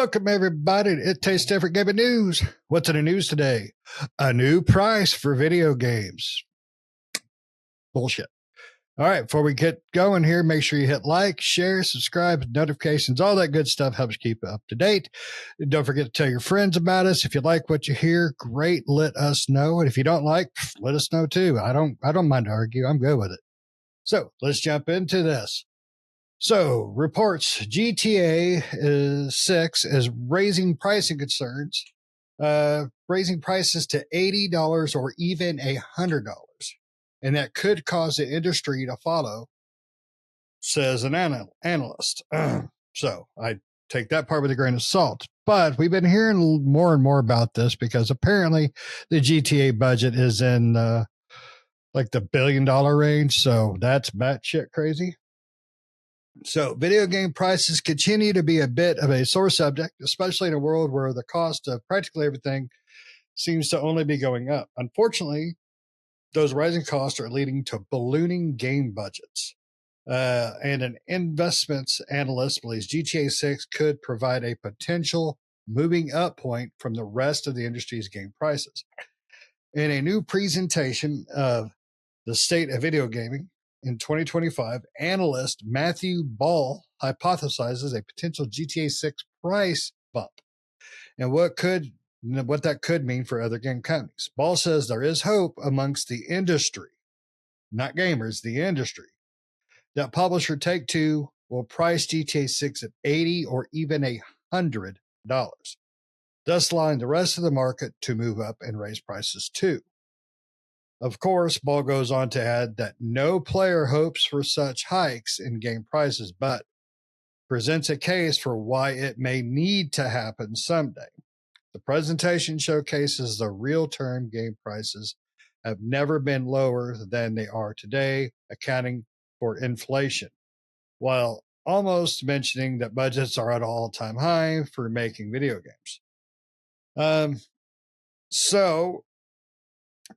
Welcome, everybody, to It Tastes Different Gaming News. What's in the news today? A new price for video games. Bullshit. All right, before we get going here, make sure you hit like, share, subscribe, notifications, all that good stuff helps keep up to date. And don't forget to tell your friends about us. If you like what you hear, great, let us know. And if you don't like, let us know too. I don't mind to argue. I'm good with it. So let's jump into this. So, reports GTA 6 is raising pricing concerns, raising prices to $80 or even $100. And that could cause the industry to follow, says an analyst. So, I take that part with a grain of salt. But we've been hearing more and more about this because apparently the GTA budget is in like the $1 billion range. So, that's batshit crazy. So, video game prices continue to be a bit of a sore subject, especially in a world where the cost of practically everything seems to only be going up. Unfortunately, those rising costs are leading to ballooning game budgets. And an investments analyst believes GTA 6 could provide a potential moving up point from the rest of the industry's game prices. In a new presentation of the state of video gaming, in 2025, analyst Matthew Ball hypothesizes a potential GTA 6 price bump and what that could mean for other game companies. Ball says there is hope amongst the industry, not gamers, the industry, that publisher Take-Two will price GTA 6 at $80 or even $100, thus allowing the rest of the market to move up and raise prices too. Of course, Ball goes on to add that no player hopes for such hikes in game prices, but presents a case for why it may need to happen someday. The presentation showcases the real-term game prices have never been lower than they are today, accounting for inflation, while almost mentioning that budgets are at an all-time high for making video games. So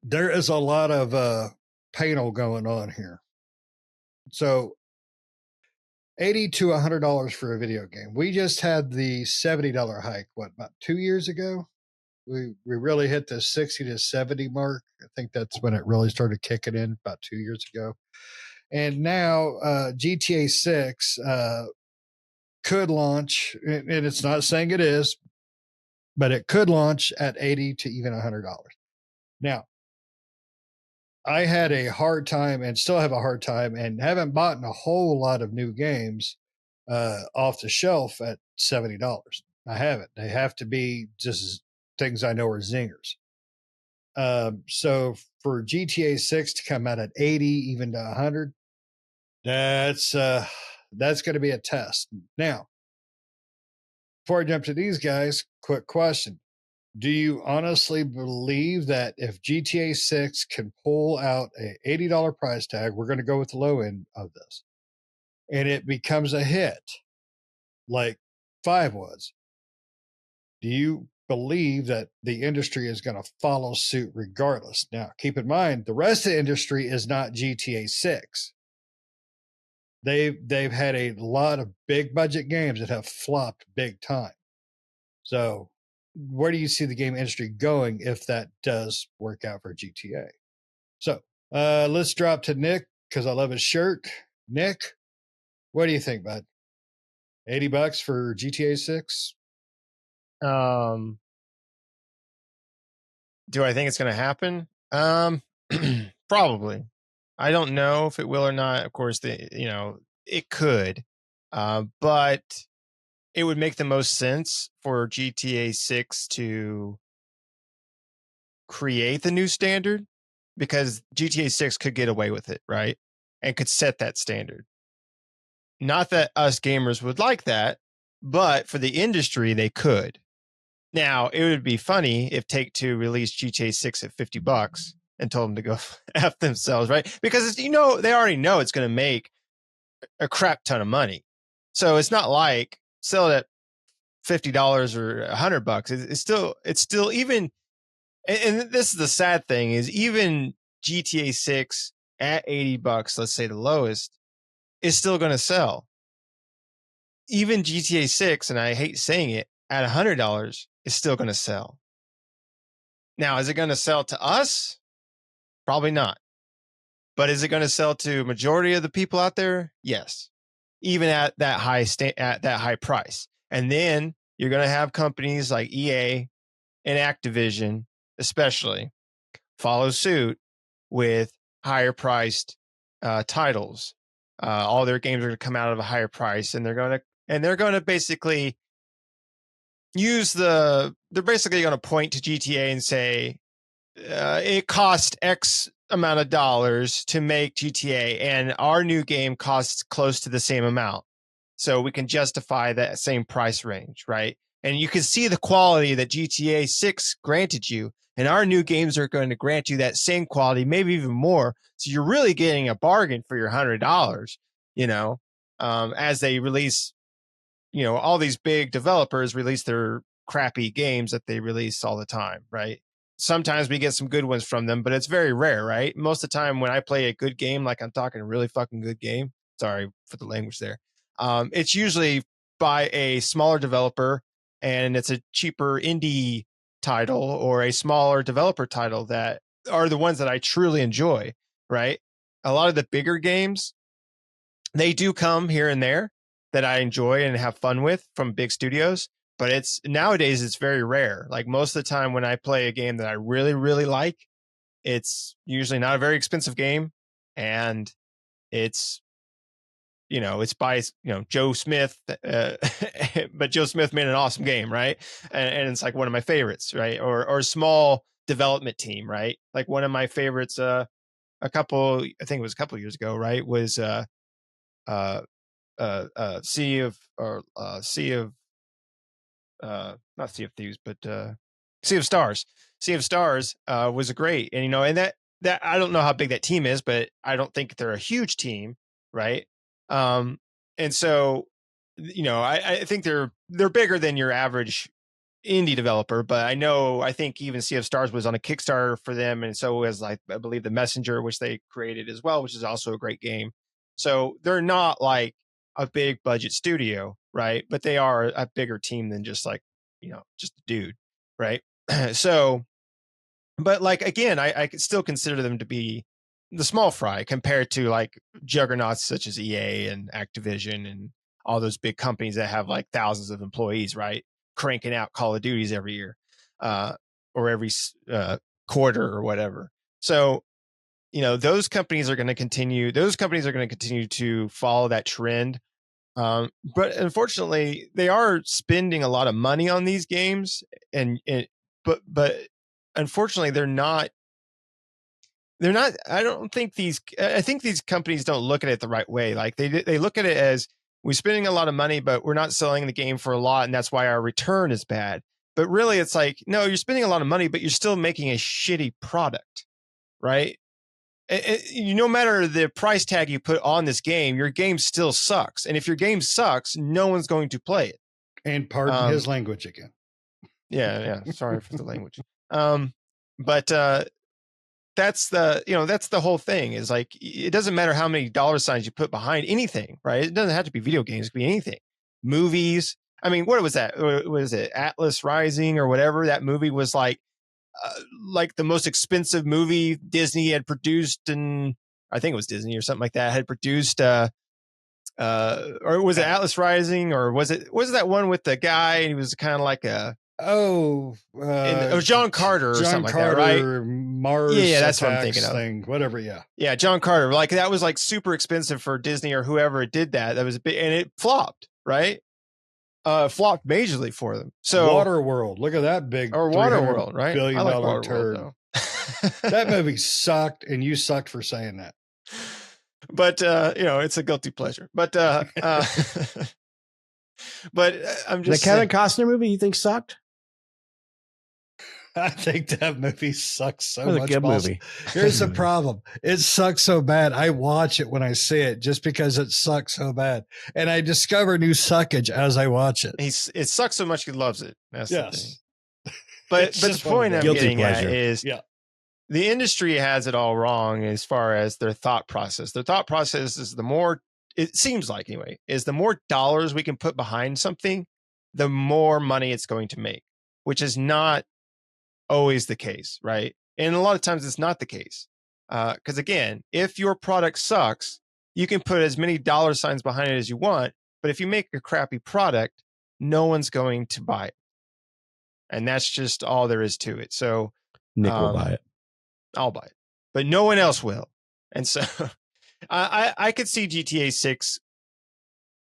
there is a lot of panel going on here. So $80 to $100 for a video game. We just had the $70 hike, about 2 years ago? We really hit the 60 to 70 mark. I think that's when it really started kicking in about 2 years ago. And now GTA 6 could launch, and it's not saying it is, but it could launch at $80 to even $100. Now, I had a hard time and still have a hard time and haven't bought a whole lot of new games off the shelf at $70. I haven't. They have to be just things I know are zingers. So for GTA 6 to come out at 80, even to 100, that's going to be a test. Now, before I jump to these guys, quick question. Do you honestly believe that if GTA 6 can pull out a $80 price tag, we're going to go with the low end of this, and it becomes a hit like 5 was? Do you believe that the industry is going to follow suit regardless? Now, keep in mind, the rest of the industry is not GTA 6. They've had a lot of big budget games that have flopped big time. So where do you see the game industry going if that does work out for GTA? So let's drop to Nick because I love his shirt. Nick, what do you think, bud? $80 for GTA 6? Do I think it's going to happen? Probably. I don't know if it will or not. Of course, it could, but it would make the most sense for GTA 6 to create the new standard because GTA 6 could get away with it, right? And could set that standard. Not that us gamers would like that, but for the industry, they could. Now, it would be funny if Take-Two released GTA 6 at $50 and told them to go F themselves, right? Because, they already know it's going to make a crap ton of money. So it's not like sell it at $50 or $100. It's still even, and this is the sad thing, is even GTA 6 at $80, let's say the lowest, is still going to sell. Even GTA 6, and I hate saying it, at $100 is still going to sell. Now, is it going to sell to us? Probably not. But is it going to sell to majority of the people out there? Yes. Even at that high price. And then you're going to have companies like EA and Activision, especially, follow suit with higher priced titles. All their games are going to come out of a higher price, and they're going to basically they're basically going to point to GTA and say it cost X amount of dollars to make GTA, and our new game costs close to the same amount. So we can justify that same price range, right? And you can see the quality that GTA 6 granted you, and our new games are going to grant you that same quality, maybe even more. So you're really getting a bargain for your $100, as they release, all these big developers release their crappy games that they release all the time, right? Sometimes we get some good ones from them, but it's very rare, right? Most of the time when I play a good game, like I'm talking a really fucking good game, sorry for the language there, it's usually by a smaller developer, and it's a cheaper indie title or a smaller developer title that are the ones that I truly enjoy, right? A lot of the bigger games, they do come here and there that I enjoy and have fun with from big studios, but nowadays it's very rare. Like most of the time when I play a game that I really, really like, it's usually not a very expensive game, and it's by Joe Smith, but Joe Smith made an awesome game, right? And it's like one of my favorites, right? Or a small development team, right? Like one of my favorites, I think it was a couple years ago, right? Was Sea of not Sea of Thieves, but Sea of Stars. Sea of Stars was a great, and that I don't know how big that team is, but I don't think they're a huge team, right? And so, I think they're bigger than your average indie developer, but I think even Sea of Stars was on a Kickstarter for them. And so was, like, I believe The Messenger, which they created as well, which is also a great game. So they're not like a big budget studio, right? But they are a bigger team than just like, just a dude, right? So, but like, again, I could still consider them to be the small fry compared to like juggernauts such as EA and Activision and all those big companies that have like thousands of employees, right? Cranking out Call of Duties every year, or every quarter or whatever. So, those companies are going to continue to follow that trend. But unfortunately, they are spending a lot of money on these games, but unfortunately, they're not. I think these companies don't look at it the right way. Like they look at it as, we're spending a lot of money, but we're not selling the game for a lot, and that's why our return is bad. But really, it's like, no, you're spending a lot of money, but you're still making a shitty product, right? No matter the price tag you put on this game, your game still sucks. And if your game sucks, no one's going to play it. And pardon his language again. Yeah. Sorry for the language. But that's the whole thing, is like, it doesn't matter how many dollar signs you put behind anything, right? It doesn't have to be video games. It could be anything. Movies. I mean, what was that? Was it Atlas Rising or whatever? That movie was like the most expensive movie Disney had produced, and I think it was Disney or something like that had produced. Or was it Atlas Rising, or was it that one with the guy and he was kind of like a it was John Carter or something Carter, like that, right? Mars, yeah, that's what I'm thinking of. Whatever, yeah, John Carter. Like that was like super expensive for Disney or whoever did that. That was big, and it flopped, right? Flopped majorly for them. So Waterworld, look at that big, or Waterworld, right? $billion like turd. That movie sucked, and you sucked for saying that. But it's a guilty pleasure. But but I'm just the Kevin Costner movie you think sucked? I think that movie sucks so much. A good movie. Here's the problem. It sucks so bad. I watch it when I see it just because it sucks so bad. And I discover new suckage as I watch it. It sucks so much he loves it. That's the thing. But the point I'm getting at is the industry has it all wrong as far as their thought process. Their thought process is it seems like anyway, is the more dollars we can put behind something, the more money it's going to make, which is not always the case, right? And a lot of times it's not the case. Because again, if your product sucks, you can put as many dollar signs behind it as you want. But if you make a crappy product, no one's going to buy it. And that's just all there is to it. So Nick will buy it. I'll buy it, but no one else will. And so I could see GTA 6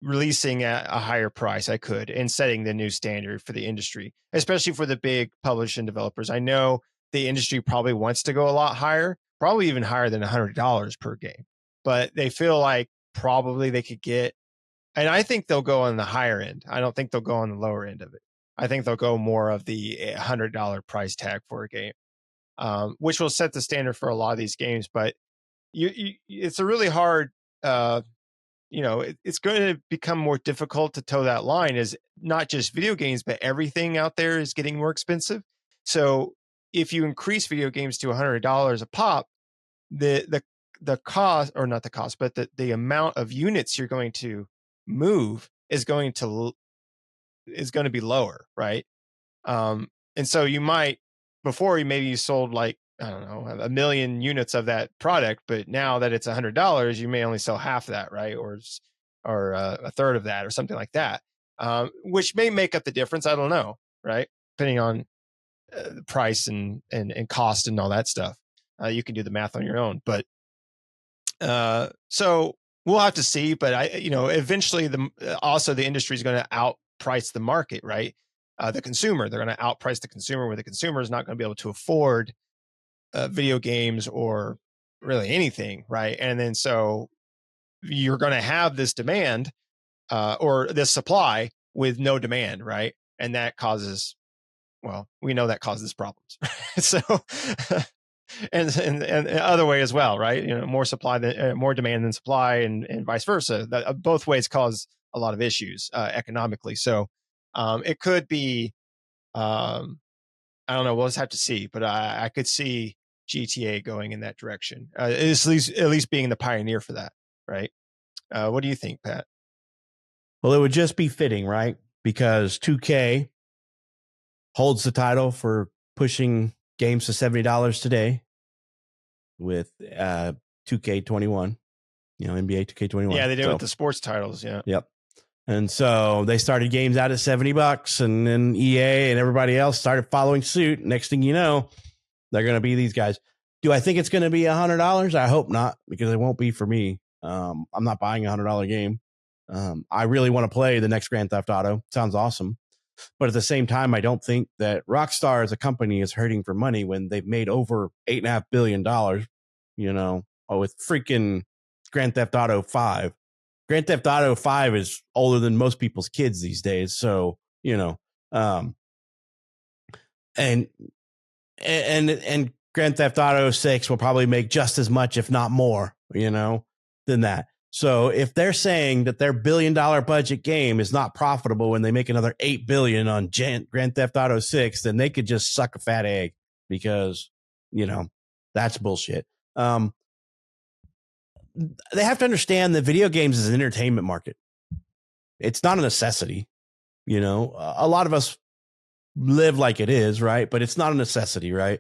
releasing at a higher price. I could, and setting the new standard for the industry, especially for the big publishing developers. I know the industry probably wants to go a lot higher, probably even higher than $100 per game, but they feel like probably they could get, and I think they'll go on the higher end. I don't think they'll go on the lower end of it. I think they'll go more of the $100 price tag for a game, which will set the standard for a lot of these games. But it's a really hard, it's going to become more difficult to toe that line. Is not just video games, but everything out there is getting more expensive. So if you increase video games to $100 a pop, the cost, or not the cost, but the amount of units you're going to move is going to be lower, right? And so you might, before maybe you sold like, I don't know, 1 million units of that product, but now that it's $100, you may only sell half that, right? Or a third of that, or something like that, which may make up the difference. I don't know, right? Depending on the price and cost and all that stuff. You can do the math on your own, but so we'll have to see. But eventually the industry is going to outprice the market, right? The consumer, they're going to outprice the consumer, where the consumer is not going to be able to afford video games or really anything, right? And then so you're going to have this demand or this supply with no demand, right? And that causes, well, we know that causes problems. So and other way as well, right? More supply than more demand than supply, and vice versa. That both ways cause a lot of issues economically. So it could be, I don't know. We'll just have to see. But I could see GTA going in that direction. At least being the pioneer for that, right? What do you think, Pat? Well, it would just be fitting, right? Because 2K holds the title for pushing games to $70 today with 2K21, NBA 2K21. Yeah, they do it with the sports titles. Yeah. Yep. And so they started games out at $70, and then EA and everybody else started following suit. Next thing you know, they're going to be these guys. Do I think it's going to be $100? I hope not, because it won't be for me. I'm not buying a $100 game. I really want to play the next Grand Theft Auto. Sounds awesome. But at the same time, I don't think that Rockstar as a company is hurting for money when they've made over $8.5 billion, with freaking Grand Theft Auto 5. Grand Theft Auto 5 is older than most people's kids these days. So, and Grand Theft Auto 6 will probably make just as much, if not more, than that. So if they're saying that their $1 billion budget game is not profitable when they make another $8 billion on Grand Theft Auto 6, then they could just suck a fat egg, because, that's bullshit. They have to understand that video games is an entertainment market. It's not a necessity. A lot of us live like it is, right? But it's not a necessity, right?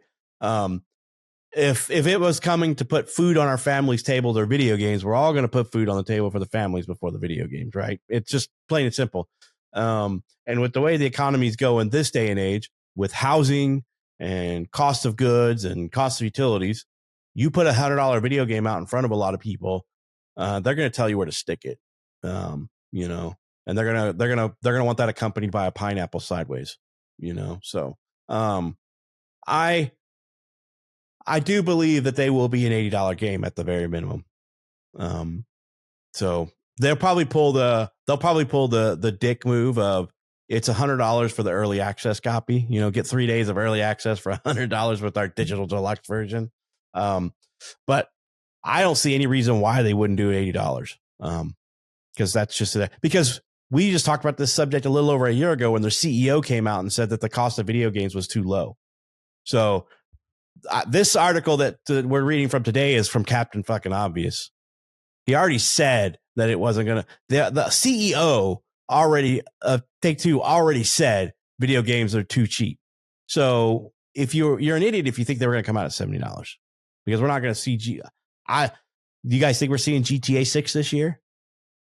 If it was coming to put food on our family's tables or video games, we're all going to put food on the table for the families before the video games, right? It's just plain and simple. And with the way the economy is going this day and age, with housing and cost of goods and cost of utilities, you put $100 video game out in front of a lot of people, they're going to tell you where to stick it, and they're gonna want that accompanied by a pineapple sideways, So, I do believe that they will be an $80 game at the very minimum. So they'll probably pull the dick move of, it's $100 for the early access copy. Get 3 days of early access for $100 with our digital deluxe version. But I don't see any reason why they wouldn't do $80. Because that's just because we just talked about this subject a little over a year ago when their CEO came out and said that the cost of video games was too low. So this article that we're reading from today is from Captain fucking Obvious. He already said that it wasn't going to, the CEO Take-Two already said video games are too cheap. So if you're an idiot if you think they were going to come out at $70, because we're not going to see do you guys think we're seeing GTA 6 this year,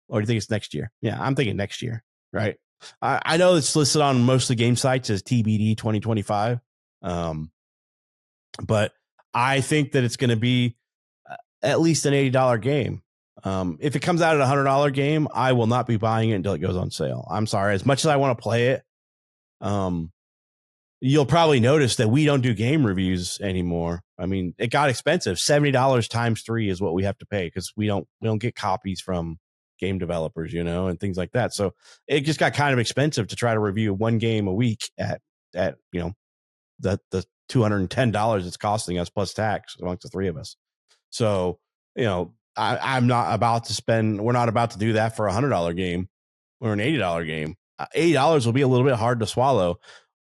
or do you think it's next year? Yeah, I'm thinking next year, right? I know it's listed on most of the game sites as TBD 2025, but I think that it's going to be at least an $80 game. If it comes out at $100 game, I will not be buying it until it goes on sale. I'm sorry. As much as I want to play it, you'll probably notice that we don't do game reviews anymore. I mean, it got expensive. $70 times 3 is what we have to pay because we don't get copies from game developers, and things like that. So it just got kind of expensive to try to review one game a week at the $210 it's costing us plus tax amongst the three of us. So, I'm not about to spend, we're not about to do that for $100 game or an $80 game. $80 will be a little bit hard to swallow.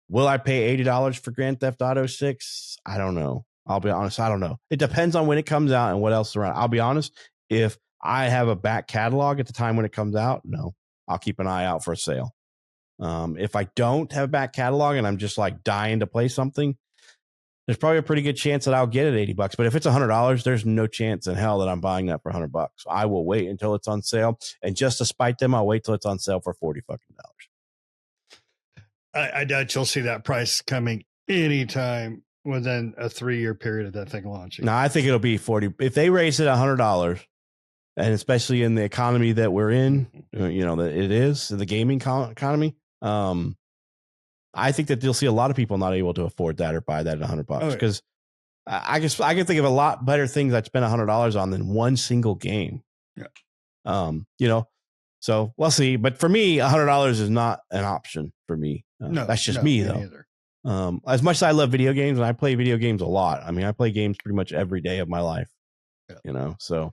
Will I pay $80 for Grand Theft Auto 6? I don't know. I'll be honest. I don't know. It depends on when it comes out and what else is around. I'll be honest. If I have a back catalog at the time when it comes out, no, I'll keep an eye out for a sale. If I don't have a back catalog and I'm just like dying to play something, there's probably a pretty good chance that I'll get it $80. But if it's $100, there's no chance in hell that I'm buying that for $100. I will wait until it's on sale, and just to spite them, I'll wait till it's on sale for $40 fucking dollars. I doubt you'll see that price coming anytime within a 3-year period of that thing launching. No, I think it'll be $40 if they raise it $100, and especially in the economy that we're in, that it is the gaming economy. I think that you'll see a lot of people not able to afford that or buy that at $100 because I can think of a lot better things I'd spend $100 on than one single game. Yeah. So we'll see. But for me, $100 is not an option for me. No, that's just me though. Either. As much as I love video games, and I play video games a lot. I mean, I play games pretty much every day of my life. Yeah. So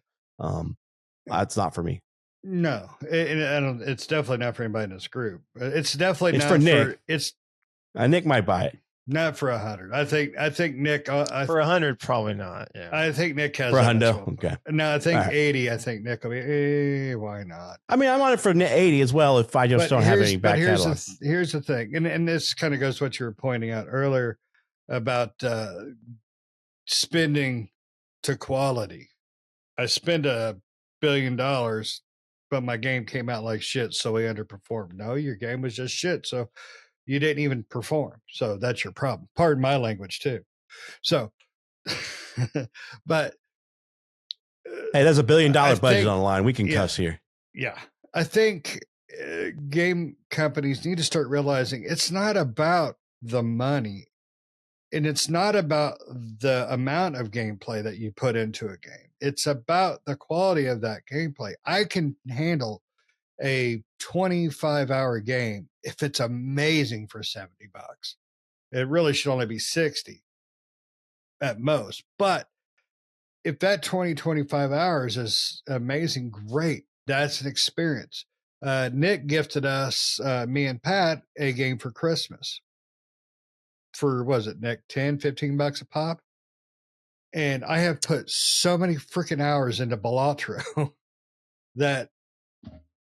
that's not for me. No, it's definitely not for anybody in this group. It's definitely it's not for Nick. It's Nick might buy it. Not for 100. I think Nick for 100, probably not. Yeah, I think Nick has for $100. Okay. No, I think 80. I think Nick will be. Why not? I mean, I'm on it for 80 as well. If I just don't have any back catalog. Here's the thing, and this kind of goes to what you were pointing out earlier about spending to quality. I spend $1 billion, but my game came out like shit, so we underperformed. No, your game was just shit, so you didn't even perform. So that's your problem. Pardon my language too. So, but hey, there's $1 billion budget on the line. We can cuss here. Yeah, I think game companies need to start realizing it's not about the money, and it's not about the amount of gameplay that you put into a game. It's about the quality of that gameplay. I can handle a 25-hour game if it's amazing for $70. It really should only be 60 at most. But if that 25 hours is amazing, great. That's an experience. Nick gifted us, me and Pat, a game for Christmas for, was it, Nick, $10-15 a pop? And I have put so many freaking hours into Balatro that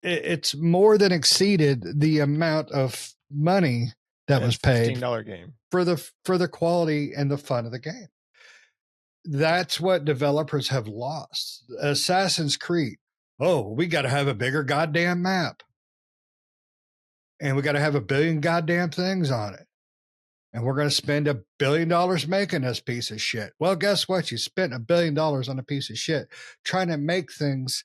it's more than exceeded the amount of money that was paid $15 game for the quality and the fun of the game. That's what developers have lost. Assassin's Creed. Oh, we got to have a bigger goddamn map. And we got to have 1 billion goddamn things on it. And we're going to spend $1 billion making this piece of shit. Well, guess what? You spent $1 billion on a piece of shit trying to make things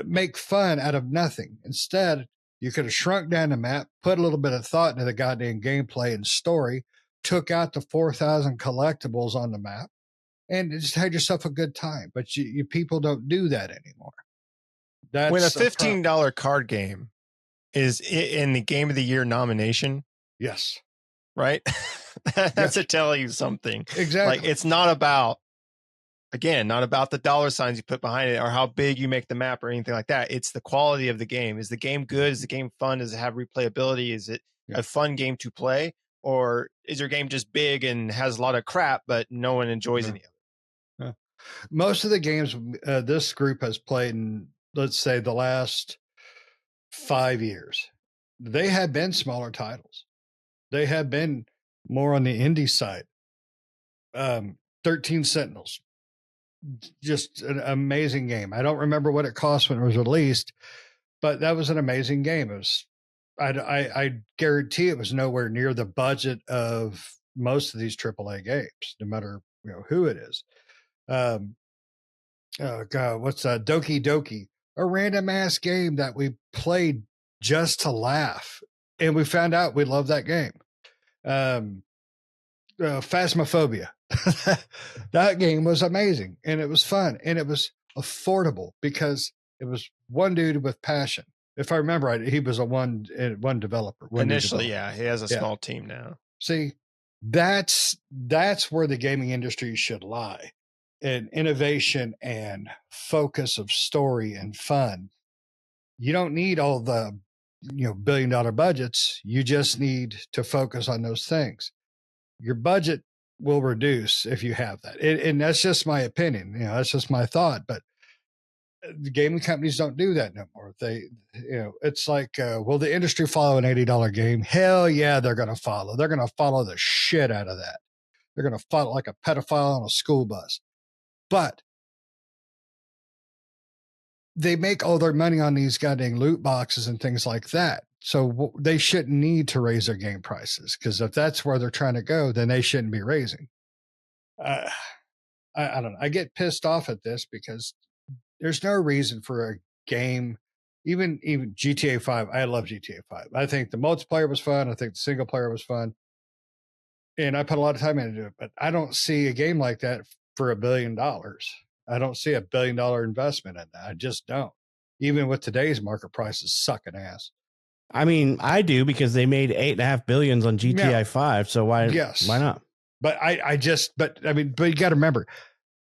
make fun out of nothing. Instead, you could have shrunk down the map, put a little bit of thought into the goddamn gameplay and story, took out the 4,000 collectibles on the map, and just had yourself a good time. But you people don't do that anymore. That's when a $15 card game is in the Game of the Year nomination. Yes. Right? That's to tell you something. Exactly. Like, it's not about the dollar signs you put behind it or how big you make the map or anything like that. It's the quality of the game. Is the game good? Is the game fun? Does it have replayability? Is it a fun game to play? Or is your game just big and has a lot of crap, but no one enjoys any of it? Most of the games this group has played in, let's say, the last 5 years, they have been smaller titles. They have been more on the indie side. 13 Sentinels, just an amazing game. I don't remember what it cost when it was released, but that was an amazing game. It was, I guarantee it was nowhere near the budget of most of these AAA games, no matter who it is. Oh God, what's that? Doki Doki, a random ass game that we played just to laugh, and we found out we love that game. Phasmophobia, that game was amazing, and it was fun, and it was affordable because it was one dude with passion. If I remember right, he was a one developer. Initially, yeah, he has a small team now. See, that's where the gaming industry should lie. And innovation and focus of story and fun. You don't need all the $1 billion budgets. You just need to focus on those things. Your budget will reduce if you have that. And that's just my opinion. That's just my thought. But the gaming companies don't do that no more. They, it's like, will the industry follow an $80 game? Hell yeah, they're going to follow. They're going to follow the shit out of that. They're going to follow like a pedophile on a school bus. But they make all their money on these goddamn loot boxes and things like that. So they shouldn't need to raise their game prices, because if that's where they're trying to go, then they shouldn't be raising. I don't know. I get pissed off at this because there's no reason for a game, even GTA 5. I love GTA 5. I think the multiplayer was fun. I think the single player was fun. And I put a lot of time into it, but I don't see a game like that for $1 billion. I don't see $1 billion investment in that. I just don't. Even with today's market prices sucking ass. I mean, I do, because they made $8.5 billion on GTA 5. So why not? But but you got to remember,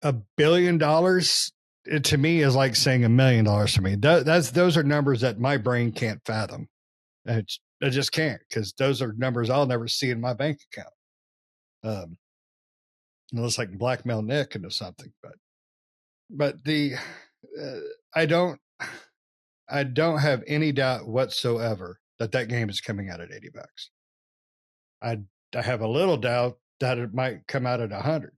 $1 billion to me is like saying $1 million to me. Those are numbers that my brain can't fathom. I just can't, because those are numbers I'll never see in my bank account. Unless I can blackmail Nick into something, but I don't have any doubt whatsoever that game is coming out at $80. I have a little doubt that it might come out at 100.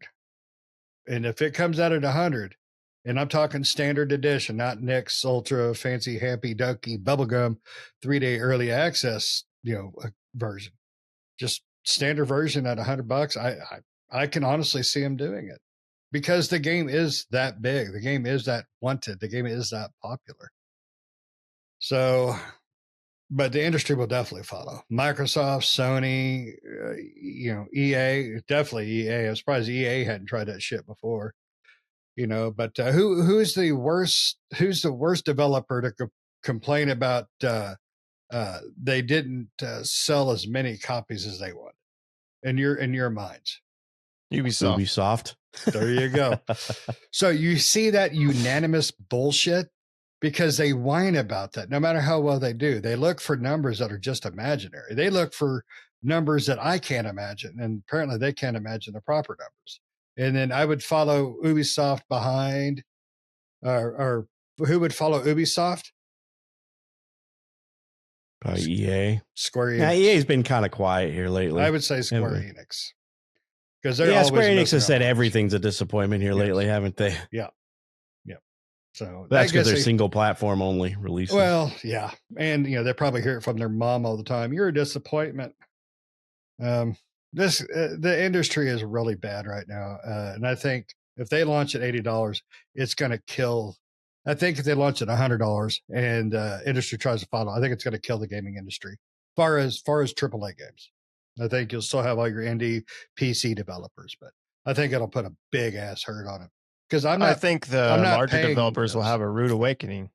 And if it comes out at 100, and I'm talking standard edition, not Nick's ultra fancy happy ducky bubblegum 3-day early access, version, just standard version at $100, I can honestly see him doing it, because the game is that big. The game is that wanted. The game is that popular. So, but the industry will definitely follow. Microsoft, Sony, EA, definitely EA. I'm surprised EA hadn't tried that shit before, but who's the worst developer to complain about they didn't sell as many copies as they wanted in your minds? Ubisoft. There you go. So you see that unanimous bullshit, because they whine about that. No matter how well they do, they look for numbers that are just imaginary. They look for numbers that I can't imagine, and apparently they can't imagine the proper numbers. And then I would follow Ubisoft behind, or who would follow Ubisoft? EA. Square Enix. Yeah, EA's been kind of quiet here lately. I would say Square Enix. Because Square Enix has said everything's a disappointment here lately, haven't they? Yeah. So that's because they're single platform only releasing. Well, yeah. And, they probably hear it from their mom all the time. You're a disappointment. The industry is really bad right now. And I think if they launch at $80, it's going to kill. I think if they launch at $100 and industry tries to follow, I think it's going to kill the gaming industry. Far as AAA games, I think you'll still have all your indie PC developers, but I think it'll put a big ass hurt on it. Because I think the larger developers will have a rude awakening.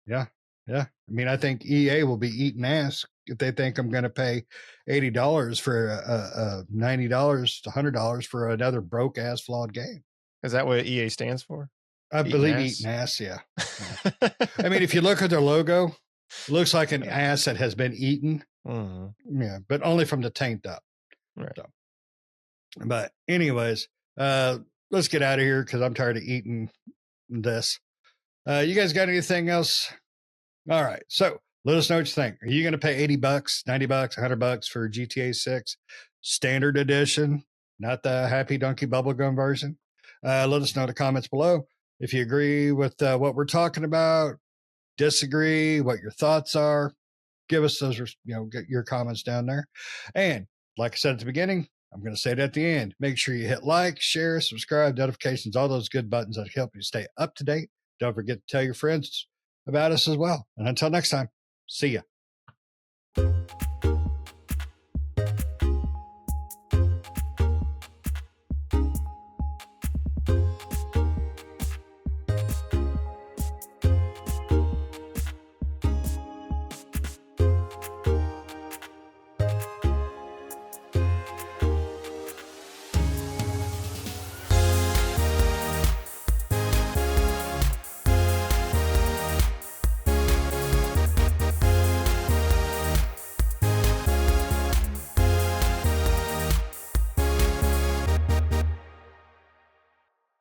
Yeah. I mean, I think EA will be eating ass if they think I'm going to pay $80 for $90 to $100 for another broke ass flawed game. Is that what EA stands for? I believe eating ass. Yeah. I mean, if you look at their logo, it looks like an ass that has been eaten. Mm-hmm. Yeah, but only from the taint up. Right. So, but anyways, let's get out of here, because I'm tired of eating this. You guys got anything else? All right. So Let us know what you think. Are you going to pay $80, $90, $100 for GTA 6 standard edition, not the Happy Donkey Bubblegum version? Let us know in the comments below if you agree with what we're talking about, disagree, what your thoughts are. Give us those, get your comments down there. And like I said at the beginning, I'm going to say it at the end. Make sure you hit like, share, subscribe, notifications, all those good buttons that help you stay up to date. Don't forget to tell your friends about us as well. And until next time, see ya.